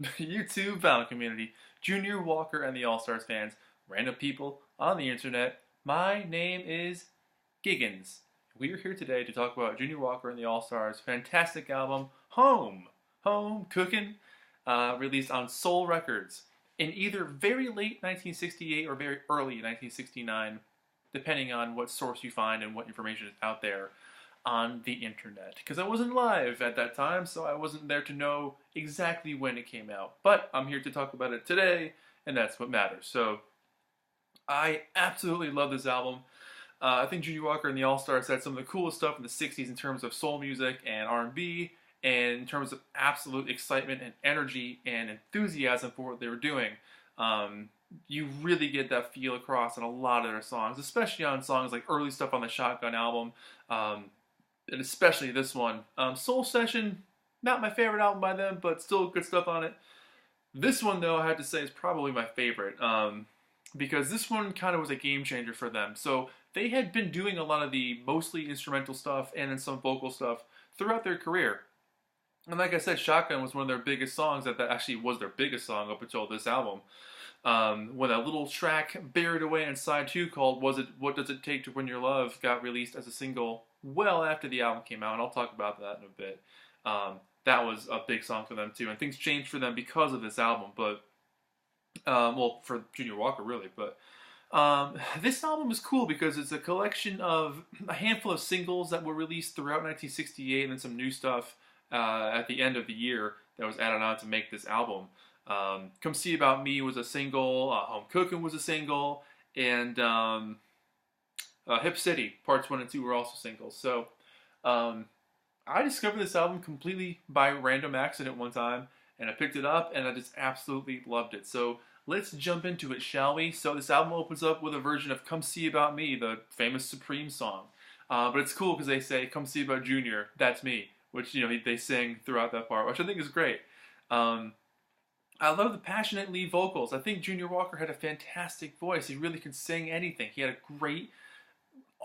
YouTube Valorant community, Junior Walker and the All-Stars fans, random people on the internet. My name is Giggens. We are here today to talk about Junior Walker and the All-Stars' fantastic album, Home, Cookin, released on Soul Records in either very late 1968 or very early 1969, depending on what source you find and what information is out there on the internet, because I wasn't live at that time, so I wasn't there to know exactly when it came out. But I'm here to talk about it today, and that's what matters. So I absolutely love this album. I think Junior Walker and the All-Stars had some of the coolest stuff in the 60s in terms of soul music and R&B, and in terms of absolute excitement and energy and enthusiasm for what they were doing. You really get that feel across in a lot of their songs, especially on songs like early stuff on the Shotgun album. And especially this one. Soul Session, not my favorite album by them, but still good stuff on it. This one, though, I have to say is probably my favorite, because this one kind of was a game changer for them. So they had been doing a lot of the mostly instrumental stuff and then some vocal stuff throughout their career. And like I said, Shotgun was one of their biggest songs. That actually was their biggest song up until this album. When that little track buried away in side 2 called What Does It Take to Win Your Love got released as a single well after the album came out, and I'll talk about that in a bit. That was a big song for them too, and things changed for them because of this album, but well, for Junior Walker really, but this album is cool because it's a collection of a handful of singles that were released throughout 1968 and then some new stuff at the end of the year that was added on to make this album. Come See About Me was a single, Home Cookin' was a single, and Hip City, parts 1 and 2 were also singles. So I discovered this album completely by random accident one time, and I picked it up, and I just absolutely loved it. So let's jump into it, shall we? So this album opens up with a version of Come See About Me, the famous Supreme song. But it's cool because they say, Come See About Junior, that's me, which, you know, they sing throughout that part, which I think is great. I love the passionate lead vocals. I think Junior Walker had a fantastic voice. He really could sing anything. He had a great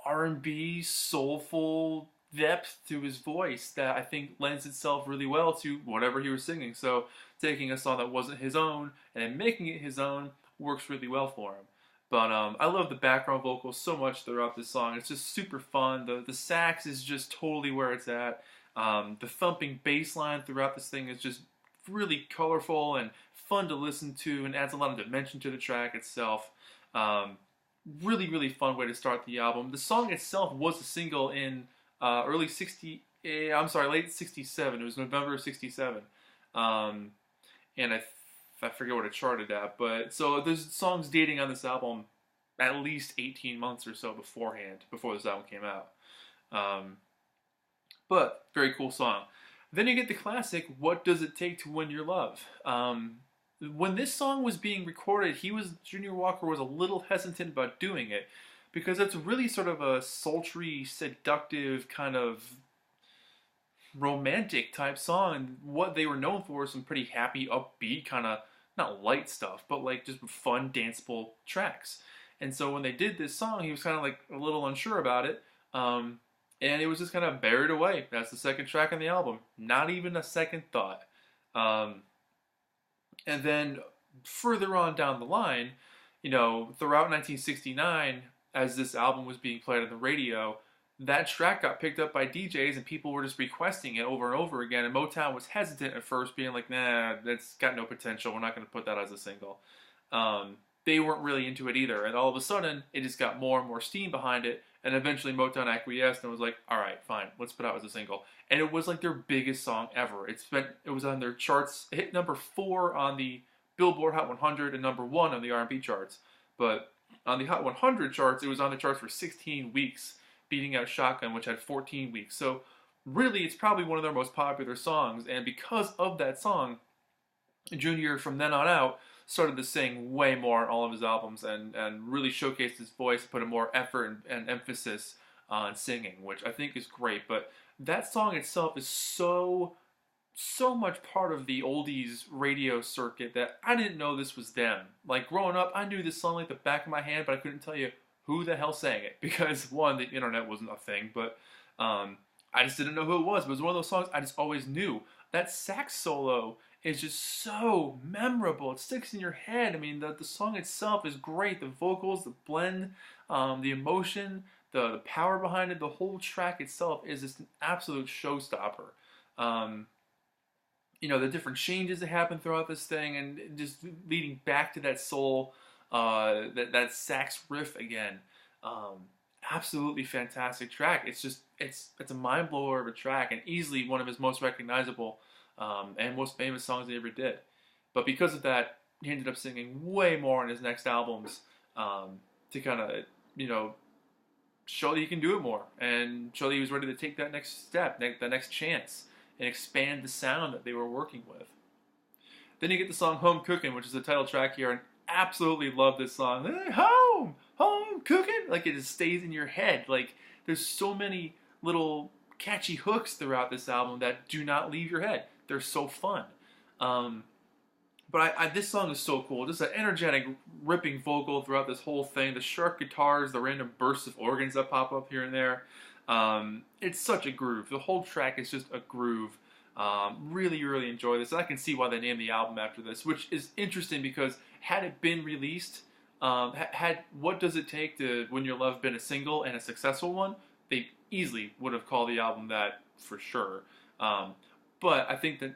R&B, soulful depth to his voice that I think lends itself really well to whatever he was singing. So taking a song that wasn't his own and then making it his own works really well for him. But I love the background vocals so much throughout this song. It's just super fun. The sax is just totally where it's at. The thumping bass line throughout this thing is just really colorful and fun to listen to and adds a lot of dimension to the track itself. Really, really fun way to start the album. The song itself was a single in late 67. It was November of 67. And I forget what it charted at, but so there's songs dating on this album at least 18 months or so beforehand, before this album came out. But very cool song. Then you get the classic, What Does It Take to Win Your Love? When this song was being recorded, Junior Walker was a little hesitant about doing it because it's really sort of a sultry, seductive, kind of romantic type song. And what they were known for is some pretty happy, upbeat, kind of, not light stuff, but like just fun, danceable tracks. And so when they did this song, he was kind of like a little unsure about it. And it was just kind of buried away. That's the second track on the album. Not even a second thought. And then further on down the line, you know, throughout 1969, as this album was being played on the radio, that track got picked up by DJs and people were just requesting it over and over again. And Motown was hesitant at first, being like, nah, that's got no potential. We're not going to put that as a single. They weren't really into it either. And all of a sudden, it just got more and more steam behind it. And eventually Motown acquiesced and was like, all right, fine, let's put it out as a single. And it was like their biggest song ever. It was on their charts. It hit number 4 on the Billboard Hot 100 and number 1 on the R&B charts. But on the Hot 100 charts, it was on the charts for 16 weeks, beating out Shotgun, which had 14 weeks. So really, it's probably one of their most popular songs. And because of that song, Junior, from then on out, started to sing way more on all of his albums and really showcased his voice, put a more effort and emphasis on singing, which I think is great. But that song itself is so much part of the oldies radio circuit that I didn't know this was them. Like growing up, I knew this song like the back of my hand, but I couldn't tell you who the hell sang it because one, the internet wasn't a thing, but I just didn't know who it was. But it was one of those songs I just always knew. That sax solo is just so memorable. It sticks in your head. I mean, the song itself is great. The vocals, the blend, the emotion, the power behind it, the whole track itself is just an absolute showstopper. Um, the different changes that happen throughout this thing, and just leading back to that soul, that sax riff again. Um, Absolutely fantastic track. It's a mind blower of a track, and easily one of his most recognizable and most famous songs he ever did. But because of that, he ended up singing way more on his next albums to kind of show that he can do it more and show that he was ready to take that next step, that next chance, and expand the sound that they were working with. Then you get the song Home Cookin', which is the title track here, and absolutely love this song. Home cooking, like it just stays in your head. Like there's so many little catchy hooks throughout this album that do not leave your head. They're so fun. But this song is so cool. Just an energetic, ripping vocal throughout this whole thing. The sharp guitars, the random bursts of organs that pop up here and there. It's such a groove. The whole track is just a groove. Really, really enjoy this. And I can see why they named the album after this, which is interesting because had it been released, had What Does It Take to Win Your Love been a single and a successful one, they easily would have called the album that for sure. But I think that,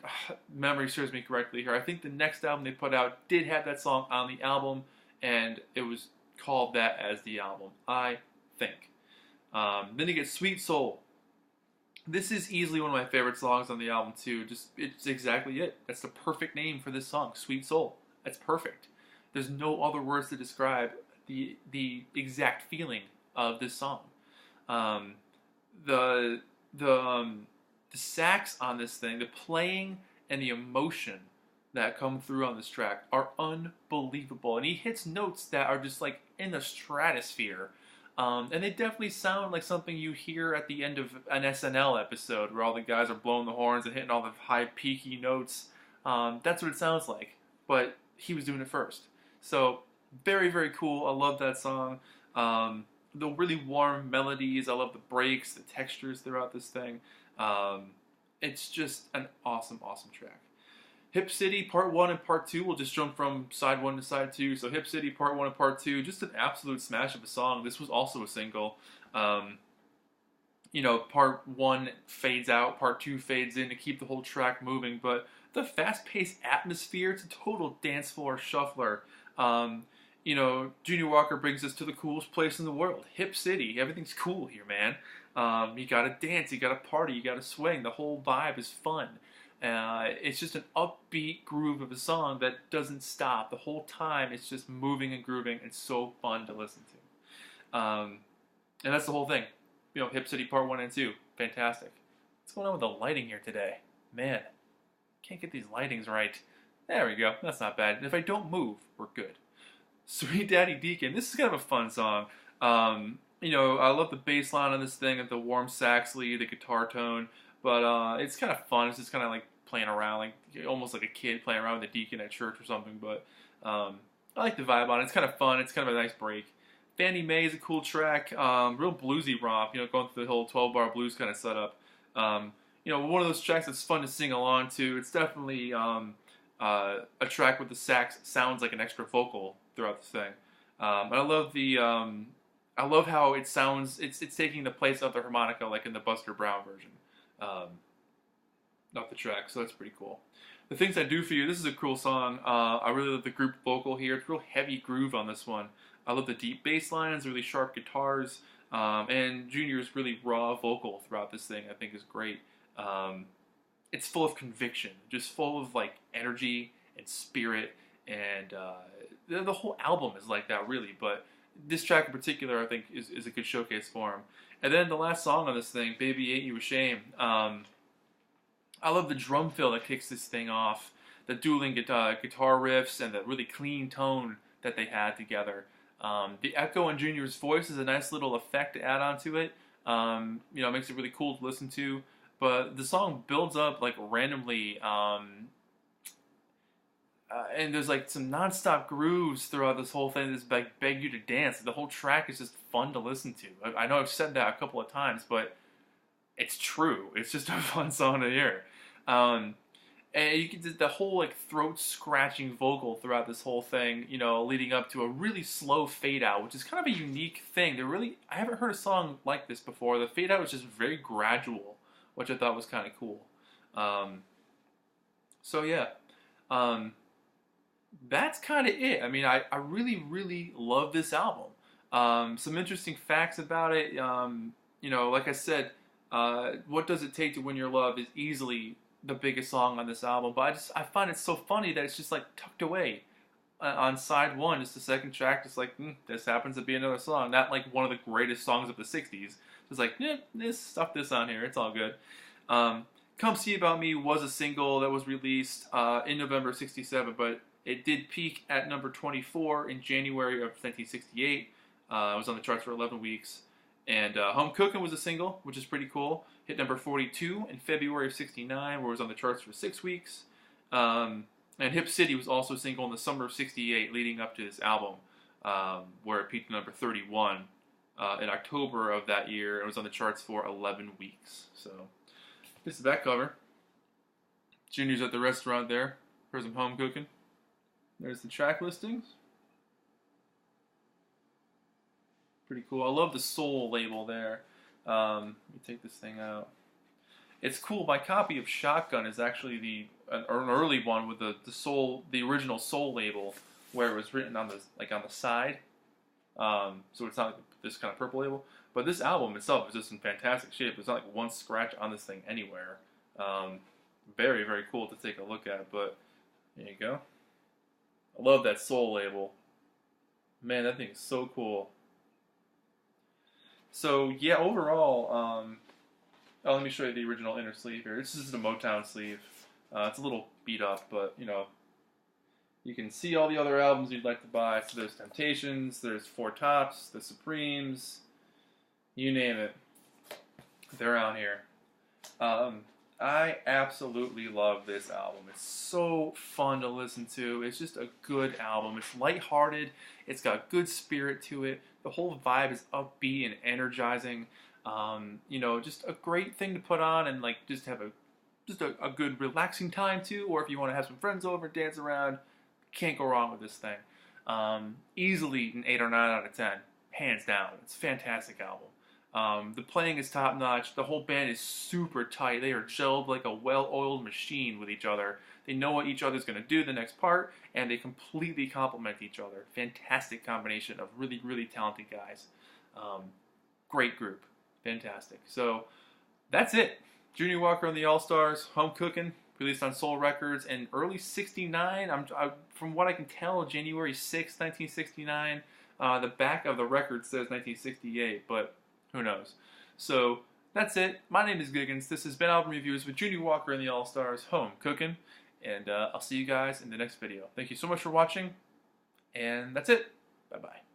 memory serves me correctly here, I think the next album they put out did have that song on the album, and it was called that as the album, I think. Then you get Sweet Soul. This is easily one of my favorite songs on the album too. It's exactly it. That's the perfect name for this song, Sweet Soul. That's perfect. There's no other words to describe the exact feeling of this song. The sax on this thing, the playing and the emotion that come through on this track are unbelievable. And he hits notes that are just like in the stratosphere. And they definitely sound like something you hear at the end of an SNL episode where all the guys are blowing the horns and hitting all the high peaky notes. That's what it sounds like. But he was doing it first. So very, very cool. I love that song. The really warm melodies. I love the breaks, the textures throughout this thing. It's just an awesome, awesome track. Hip City Part 1 and Part 2, we'll just jump from side 1 to side 2. So Hip City Part 1 and Part 2, just an absolute smash of a song. This was also a single. Part 1 fades out, Part 2 fades in to keep the whole track moving. But the fast-paced atmosphere, it's a total dance floor shuffler. Junior Walker brings us to the coolest place in the world, Hip City. Everything's cool here, man. You gotta dance, you gotta party, you gotta swing. The whole vibe is fun. It's just an upbeat groove of a song that doesn't stop. The whole time it's just moving and grooving and so fun to listen to. And that's the whole thing. Hip City Part 1 and 2. Fantastic. What's going on with the lighting here today? Man, can't get these lightings right. There we go. That's not bad. And if I don't move, we're good. Sweet Daddy Deacon. This is kind of a fun song. I love the bass line on this thing, and the warm sax lead, the guitar tone. But it's kind of fun. It's just kind of like playing around, like almost like a kid playing around with a deacon at church or something. But I like the vibe on it. It's kind of fun. It's kind of a nice break. Fannie Mae is a cool track. Real bluesy romp. Going through the whole 12-bar blues kind of setup. One of those tracks that's fun to sing along to. It's definitely a track with the sax sounds like an extra vocal throughout this thing. And I love how it sounds. It's taking the place of the harmonica, like in the Buster Brown version. Not the track, so that's pretty cool. The Things I Do For You, this is a cool song. I really love the group vocal here. It's real heavy groove on this one. I love the deep bass lines, really sharp guitars, and Junior's really raw vocal throughout this thing I think is great. It's full of conviction, just full of like energy and spirit, and the whole album is like that really, but this track in particular I think is a good showcase for him. And then the last song on this thing, Baby Ain't You a Shame. I love the drum fill that kicks this thing off, the dueling guitar riffs, and the really clean tone that they had together. The echo in Junior's voice is a nice little effect to add on to it. It makes it really cool to listen to. But the song builds up like randomly, and there's like some non-stop grooves throughout this whole thing that just beg you to dance. The whole track is just fun to listen to. I know I've said that a couple of times, but it's true. It's just a fun song to hear. And you get the whole like throat scratching vocal throughout this whole thing, you know, leading up to a really slow fade out, which is kind of a unique thing. I haven't heard a song like this before. The fade out was just very gradual, which I thought was kind of cool. Um, so yeah, um, that's kind of it. I mean, I really, really love this album. Some interesting facts about it. You know, like I said, "What Does It Take to Win Your Love" is easily the biggest song on this album. But I find it so funny that it's just like tucked away on side one. Just the second track, just like this happens to be another song, not like one of the greatest songs of the '60s. Just like stuff this on here. It's all good. "Come See About Me" was a single that was released in November '67, but it did peak at number 24 in January of 1968. It was on the charts for 11 weeks. And "Home Cookin" was a single, which is pretty cool. Hit number 42 in February of '69, where it was on the charts for 6 weeks. And "Hip City" was also a single in the summer of '68, leading up to this album, where it peaked at number 31 in October of that year. It was on the charts for 11 weeks. So this is the back cover. Junior's at the restaurant there for some home cooking. There's the track listings. Pretty cool. I love the soul label there. Let me take this thing out. It's cool. My copy of Shotgun is actually an early one with the original soul label, where it was written on on the side. So it's not like this kind of purple label. But this album itself is just in fantastic shape. There's not like one scratch on this thing anywhere. Very, very cool to take a look at. But there you go. I love that soul label. Man, that thing is so cool. So yeah, overall, let me show you the original inner sleeve here. This is the Motown sleeve. It's a little beat up, but you know, you can see all the other albums you'd like to buy. So there's Temptations, there's Four Tops, the Supremes, you name it, they're on here. I absolutely love this album. It's so fun to listen to. It's just a good album. It's lighthearted. It's got good spirit to it. The whole vibe is upbeat and energizing. You know, just a great thing to put on and like just have a good relaxing time too. Or if you want to have some friends over, dance around, can't go wrong with this thing. Easily an 8 or 9 out of 10, hands down. It's a fantastic album. The playing is top notch. The whole band is super tight. They are gelled like a well-oiled machine with each other. They know what each other's going to do the next part, and they completely complement each other. Fantastic combination of really, really talented guys. Great group. Fantastic. So that's it. Junior Walker and the All-Stars, Home Cookin', released on Soul Records in early '69. From what I can tell, January 6, 1969. The back of the record says 1968, but who knows? So that's it. My name is Giggens. This has been Album Reviews with Junior Walker and the All-Stars, Home Cookin', and I'll see you guys in the next video. Thank you so much for watching, and that's it. Bye-bye.